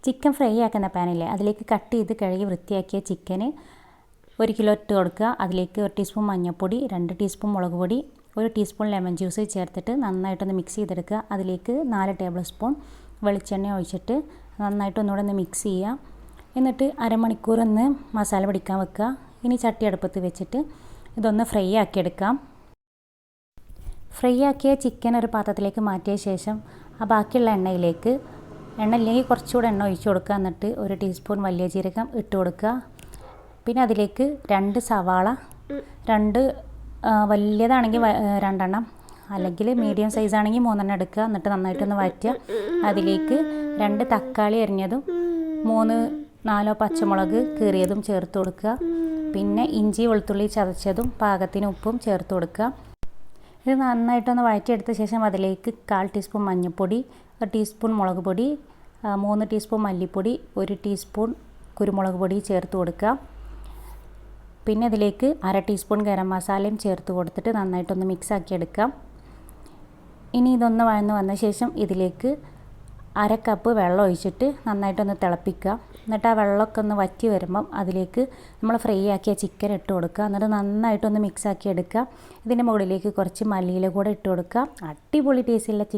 Chicken fry ആക്കുന്ന പാനില്ലേ അതിലേക്ക് cut ചെയ്ത് കഴുകി വൃത്തിയാക്കിയ ചിക്കന് 1 കിലോ ഇട്ട് കൊടുക്കുക. അതിലേക്ക് 1 ടീസ്പൂൺ മഞ്ഞൾപ്പൊടി, 2 ടീസ്പൂൺ മുളക് പൊടി, 1 ടീസ്പൂൺ ലെമൺ ജ്യൂസ് ചേർത്തിട്ട് നന്നായിട്ടൊന്ന് മിക്സ് ചെയ്തെടുക്കുക. അതിലേക്ക് 4 ടേബിൾ സ്പൂൺ വെളിച്ചെണ്ണ ഒഴിച്ചിട്ട് നന്നായിട്ടൊന്നുകൂടെ ഒന്ന് മിക്സ് ചെയ്യുക. എന്നിട്ട് അരമണിക്കൂർ ഒന്ന് മസാല പിടിക്കാൻ വെക്കുക. ഇനി ചട്ടി അടുപ്പത്ത് വെച്ചിട്ട് ഇതൊന്ന് ഫ്രൈ ആക്കിയെടുക്കാം. ഫ്രൈ ആക്കിയ ചിക്കൻ ഒരു പാത്രത്തിലേക്ക് മാറ്റിയ ശേഷം ആ ബാക്കിയുള്ള എണ്ണയിലേക്ക്, എണ്ണ ഇല്ലെങ്കിൽ കുറച്ചുകൂടെ എണ്ണ ഒഴിച്ച് കൊടുക്കുക. എന്നിട്ട് 1 ടീസ്പൂൺ വലിയ ജീരകം ഇട്ട് കൊടുക്കുക. പിന്നെ അതിലേക്ക് 2 സവാള, 2 വലിയതാണെങ്കിൽ 2 എണ്ണം, അല്ലെങ്കിൽ മീഡിയം സൈസ് ആണെങ്കിൽ 3 എണ്ണം എടുക്കുക. എന്നിട്ട് നന്നായിട്ടൊന്ന് വഴറ്റുക. അതിലേക്ക് 2 തക്കാളി അരിഞ്ഞതും 3-4 പച്ചമുളക് കീറിയതും ചേർത്ത് കൊടുക്കുക. പിന്നെ ഇഞ്ചി വെളുത്തുള്ളി ചതച്ചതും പാകത്തിന് ഉപ്പും ചേർത്ത് കൊടുക്കുക. ഇത് നന്നായിട്ടൊന്ന് വഴറ്റിയെടുത്ത ശേഷം അതിലേക്ക് 1/4 ടീസ്പൂൺ മഞ്ഞൾപ്പൊടി, 1 ടീസ്പൂൺ മുളക് പൊടി, 3 ടീസ്പൂൺ മല്ലിപ്പൊടി, 1 ടീസ്പൂൺ കുരുമുളക് പൊടി ചേർത്ത് കൊടുക്കുക. പിന്നെ അതിലേക്ക് 1/2 ടീസ്പൂൺ ഗരം മസാലയും ചേർത്ത് കൊടുത്തിട്ട് നന്നായിട്ടൊന്ന് മിക്സ് ആക്കി എടുക്കാം. ഇനി ഇതൊന്ന് വഴന്ന് വന്ന ശേഷം ഇതിലേക്ക് 1/2 കപ്പ് വെള്ളം ഒഴിച്ചിട്ട് നന്നായിട്ടൊന്ന് തിളപ്പിക്കുക. എന്നിട്ട് ആ വെള്ളമൊക്കെ ഒന്ന് വറ്റി വരുമ്പം അതിലേക്ക് നമ്മൾ ഫ്രൈ ആക്കിയ ചിക്കൻ ഇട്ട് കൊടുക്കുക. എന്നിട്ട് നന്നായിട്ടൊന്ന് മിക്സ് ആക്കി എടുക്കുക. ഇതിൻ്റെ മുകളിലേക്ക് കുറച്ച് മല്ലിയില കൂടെ ഇട്ട് കൊടുക്കുക. അടിപൊളി ടേസ്റ്റുള്ള